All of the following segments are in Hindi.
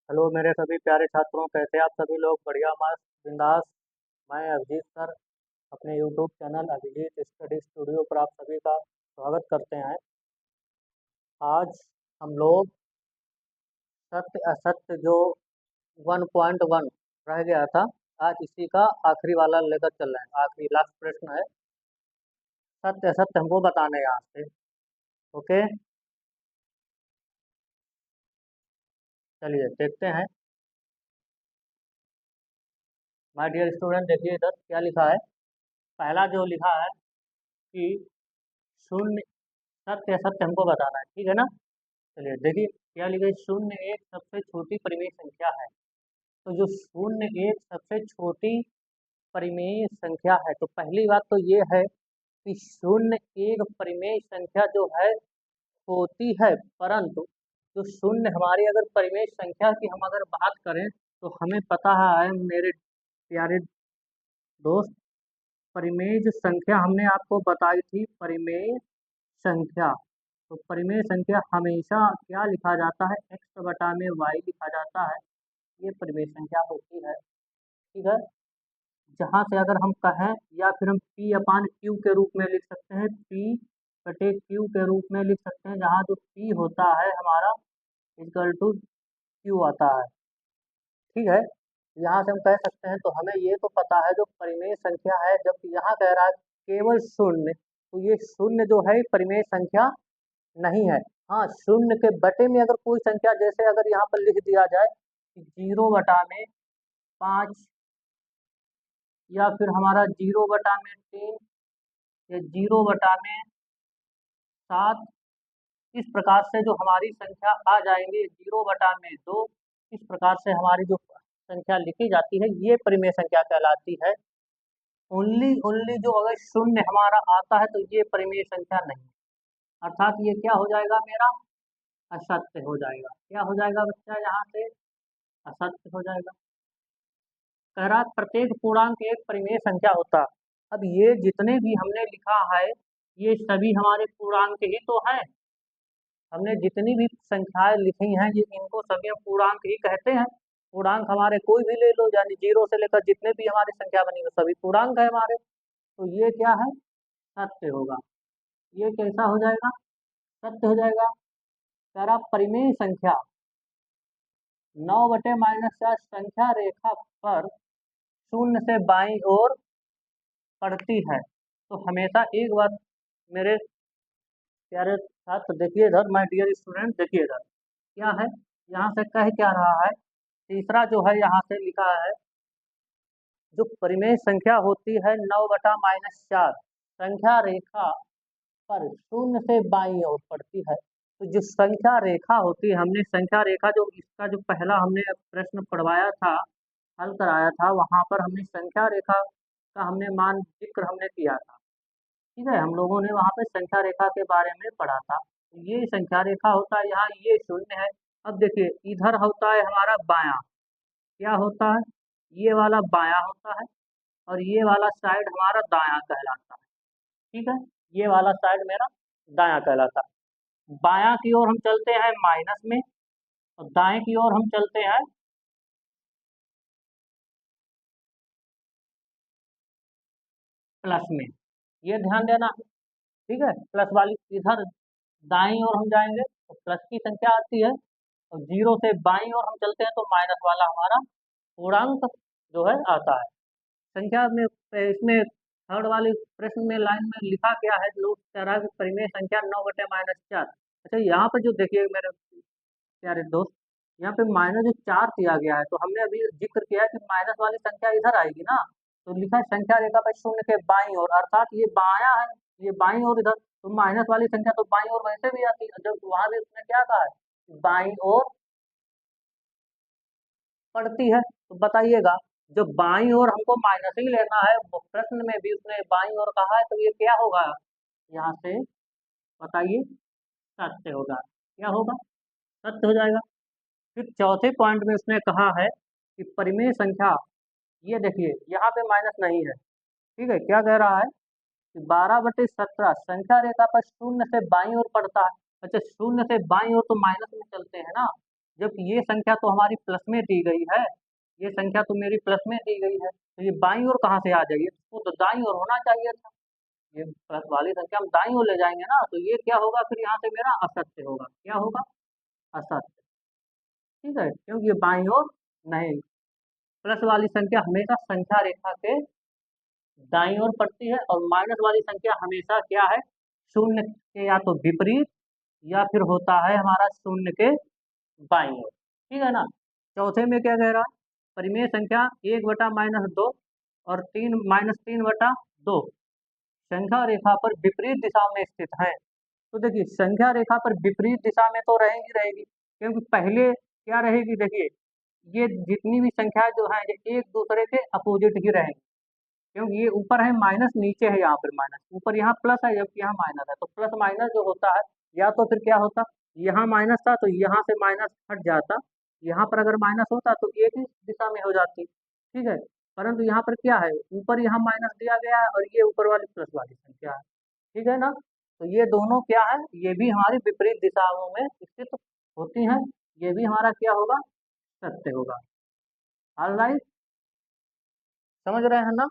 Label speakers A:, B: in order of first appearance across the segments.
A: हेलो मेरे सभी प्यारे छात्रों, कैसे आप सभी लोग? बढ़िया, मस्त, बिंदास। मैं अभिजीत सर अपने YouTube channel Abhijeet study studio पर आप सभी का स्वागत करते हैं। आज हम लोग सत्य असत्य जो 1.1 रह गया था, आज इसी का आखिरी वाला लेकर चल रहे हैं। आखिरी लास्ट प्रश्न है, सत्य असत्य हमको बताना है यहाँ से। ओके, चलिए देखते हैं। माय डियर स्टूडेंट, देखिए इधर क्या लिखा है। पहला जो लिखा है कि शून्य, सत्य असत्य हमको बताना है, ठीक है ना। चलिए देखिए क्या लिखा है। शून्य एक सबसे छोटी परिमेय संख्या है। तो जो शून्य एक सबसे छोटी परिमेय संख्या है, तो पहली बात तो ये है कि शून्य एक परिमेय संख्या जो है होती है, परंतु जो शून्य हमारी अगर परिमेय संख्या की हम अगर बात करें तो हमें पता है मेरे प्यारे दोस्त, परिमेय जो संख्या हमने आपको बताई थी, परिमेय संख्या, तो परिमेय संख्या हमेशा क्या लिखा जाता है, x बटा में y लिखा जाता है। ये परिमेय संख्या होती है, ठीक है। जहाँ से अगर हम कहें या फिर हम p अपान q के रूप में लिख सकते हैं, p बटे q के रूप में लिख सकते हैं, जहाँ जो p होता है हमारा इक्वल टू q आता है, ठीक है। यहाँ से हम कह सकते हैं, तो हमें ये तो पता है जो परिमेय संख्या है, जब यहाँ कह रहा है केवल शून्य, तो ये शून्य जो है परिमेय संख्या नहीं है। हाँ, शून्य के बटे में अगर कोई संख्या, जैसे अगर यहाँ पर लिख दिया जाए कि 0/5, या फिर हमारा 0/3, या 0/7, इस प्रकार से जो हमारी संख्या आ जाएंगे, 0/2, इस प्रकार से हमारी जो संख्या लिखी जाती है, ये परिमेय संख्या कहलाती है। ओनली ओनली जो अगर शून्य हमारा आता है तो ये परिमेय संख्या नहीं, अर्थात ये क्या हो जाएगा, मेरा असत्य हो जाएगा। क्या हो जाएगा बच्चा, यहाँ से असत्य हो जाएगा। कह रहा प्रत्येक पूर्णांक एक परिमेय संख्या होता। अब ये जितने भी हमने लिखा है, ये सभी हमारे पूर्णांक ही तो हैं। हमने जितनी भी संख्याएं लिखी हैं, ये इनको सभी हम पूर्णांक ही कहते हैं। पूर्णांक हमारे कोई भी ले लो, यानी 0 से लेकर जितने भी हमारी संख्या बनी वो सभी पूर्णांक है हमारे। तो ये क्या है, सत्य होगा। ये कैसा हो जाएगा, सत्य हो जाएगा। कह रहा परिमेय संख्या 9/-4 संख्या रेखा पर शून्य से बाईं ओर पड़ती है। तो हमेशा एक बात मेरे प्यारे छात्र देखिए इधर, माय डियर स्टूडेंट देखिए इधर क्या है, यहाँ से कह क्या रहा है। तीसरा जो है यहाँ से लिखा है, जो परिमेय संख्या होती है 9/-4 संख्या रेखा पर शून्य से बाईं ओर पड़ती है। तो जो संख्या रेखा होती है, हमने संख्या रेखा जो इसका जो पहला हमने प्रश्न पढ़वाया था, हल कराया था, वहां पर हमने संख्या रेखा का हमने मान जिक्र हमने किया था, ठीक है। हम लोगों ने वहां पे संख्या रेखा के बारे में पढ़ा था। ये संख्या रेखा होता है, यहाँ ये शून्य है। अब देखिए इधर होता है हमारा बायां, क्या होता है, ये वाला बायां होता है, और ये वाला साइड हमारा दायां कहलाता है, ठीक है। ये वाला साइड मेरा दायां कहलाता है। बायां की ओर हम चलते हैं माइनस में, और दाएं की ओर हम चलते हैं प्लस में। ये ध्यान देना है, ठीक है। प्लस वाली इधर दाईं ओर हम जाएंगे तो प्लस की संख्या आती है, और 0 से बाईं ओर हम चलते हैं तो माइनस वाला हमारा पूर्णांक जो है आता है। संख्या में इसमें थर्ड वाली प्रश्न में लाइन में लिखा क्या है, लोग कह रहा है कि परिमेय संख्या 9/-4। अच्छा, यहाँ पे जो देखिए मेरे प्यारे दोस्त, यहाँ पे माइनस जो 4 दिया गया है, तो हमने अभी जिक्र किया है कि माइनस वाली संख्या इधर आएगी ना। तो लिखा है संख्या रेखा पर शून्य के बाईं ओर, अर्थात ये बायां है, ये बाईं ओर इधर, तो माइनस वाली संख्या तो बाईं ओर वैसे भी आती है, जब वहां भी उसने क्या कहा है, बाईं ओर पड़ती है। तो बताइएगा, जो बाईं ओर हमको माइनस ही लेना है, वो प्रश्न में भी उसने बाईं ओर कहा है, तो ये क्या होगा, यहाँ से बताइए, सत्य होगा। क्या होगा, सत्य हो जाएगा। फिर चौथे पॉइंट में उसने कहा है कि परिमेय संख्या, ये देखिए यहाँ पे माइनस नहीं है, ठीक है। क्या कह रहा है कि 12/17 संख्या रेखा पर शून्य से बाईं ओर पड़ता है। अच्छा, शून्य से बाईं ओर तो माइनस में चलते हैं ना, जबकि ये संख्या तो हमारी प्लस में दी गई है, ये संख्या तो मेरी प्लस में दी गई है, तो ये बाईं ओर कहाँ से आ जाएगी, वो तो दाईं ओर होना चाहिए था। ये प्लस वाली संख्या हम दाईं ओर ले जाएंगे ना, तो ये क्या होगा फिर यहाँ से मेरा असत्य होगा, क्या होगा, असत्य। ठीक है, क्योंकि ये बाईं ओर नहीं, प्लस वाली संख्या हमेशा संख्या रेखा के दाईं ओर पड़ती है, और माइनस वाली संख्या हमेशा क्या है, शून्य के या तो विपरीत या फिर होता है हमारा शून्य के बाईं ओर। ठीक है ना। चौथे में क्या कह रहा है, परिमेय संख्या 1/-2 और 3 -3/2 संख्या रेखा पर विपरीत दिशा में स्थित है। तो देखिए संख्या रेखा पर विपरीत दिशा में तो रहेगी रहेगी, क्योंकि पहले क्या रहेगी, देखिए ये जितनी भी संख्या जो है ये एक दूसरे के अपोजिट ही रहेंगी, क्योंकि ये ऊपर है माइनस, नीचे है यहाँ पर माइनस, ऊपर यहाँ प्लस है जबकि यहाँ माइनस है, तो प्लस माइनस जो होता है, या तो फिर क्या होता, यहाँ माइनस था तो यहाँ से माइनस हट जाता, यहाँ पर अगर माइनस होता तो एक ही दिशा में हो जाती। ठीक है, परंतु यहाँ पर क्या है, ऊपर यहाँ माइनस दिया गया है और ये ऊपर वाली प्लस वाली संख्या है। ठीक है ना, तो ये दोनों क्या है, ये भी हमारी विपरीत दिशाओं में स्थित होती हैं, ये भी हमारा क्या होगा, सत्य होगा। ऑलराइट, समझ रहे हैं ना।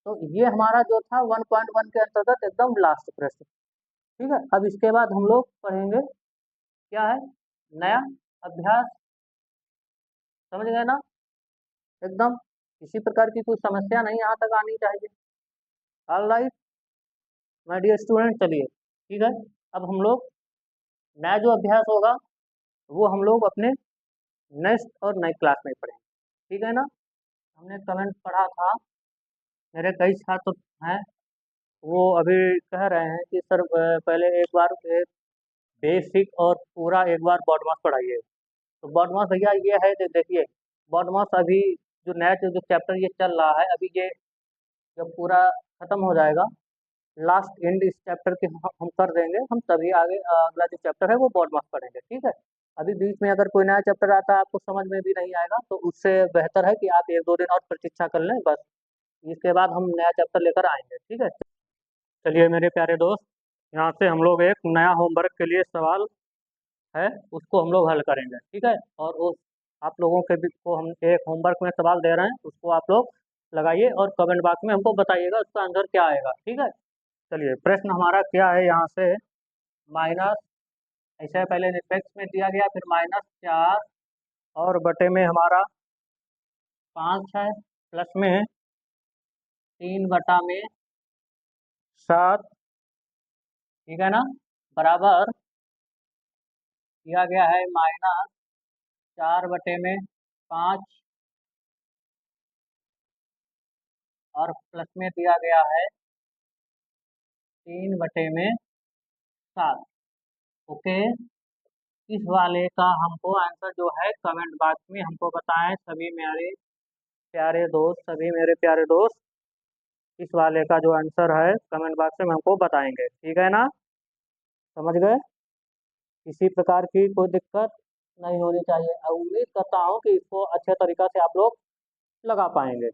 A: तो ये हमारा जो था 1.1 के अंतर्गत एकदम लास्ट प्रश्न। ठीक है, अब इसके बाद हम लोग पढ़ेंगे क्या है, नया अभ्यास। समझ गए ना एकदम, किसी प्रकार की कोई समस्या नहीं यहाँ तक आनी चाहिए। ऑलराइट माय डियर स्टूडेंट, चलिए ठीक है, अब हम लोग नया जो अभ्यास होगा वो हम लोग अपने नेक्स्ट और नई क्लास में पढ़ेंगे। ठीक है ना। हमने कमेंट पढ़ा था, मेरे कई छात्र हैं वो अभी कह रहे हैं कि सर पहले एक बार बेसिक और पूरा एक बार बॉडमास पढ़ाइए। तो बॉडमास भैया ये है कि देखिए बॉडमास अभी जो नया जो चैप्टर ये चल रहा है, अभी ये जब पूरा खत्म हो जाएगा, लास्ट एंड इस चैप्टर के हम कर देंगे, हम तभी आगे अगला जो चैप्टर है वो बॉडमास पढ़ेंगे। ठीक है, अभी बीच में अगर कोई नया चैप्टर आता है आपको समझ में भी नहीं आएगा, तो उससे बेहतर है कि आप 1-2 दिन और प्रतीक्षा कर लें बस, इसके बाद हम नया चैप्टर लेकर आएंगे। ठीक है, चलिए मेरे प्यारे दोस्त, यहाँ से हम लोग एक नया होमवर्क के लिए सवाल है उसको हम लोग हल करेंगे। ठीक है, और उस आप लोगों के भी को हम एक होमवर्क में सवाल दे रहे हैं, उसको आप लोग लगाइए और कमेंट बॉक्स में हमको बताइएगा उसका आंसर क्या आएगा। ठीक है, चलिए प्रश्न हमारा क्या है यहाँ से, माइनस, ऐसे पहले निरपेक्ष में दिया गया, फिर -4 और बटे में हमारा 5 है, प्लस में 3/7। ठीक है ना, बराबर दिया गया है -4/5 और प्लस में दिया गया है 3/7। ओके, इस वाले का हमको आंसर जो है कमेंट बॉक्स में हमको बताएं सभी मेरे प्यारे दोस्त, सभी मेरे प्यारे दोस्त, इस वाले का जो आंसर है कमेंट बॉक्स में हमको बताएंगे। ठीक है ना, समझ गए, किसी प्रकार की कोई दिक्कत नहीं होनी चाहिए। उम्मीद करता हूँ कि इसको अच्छे तरीक़ा से आप लोग लगा पाएंगे।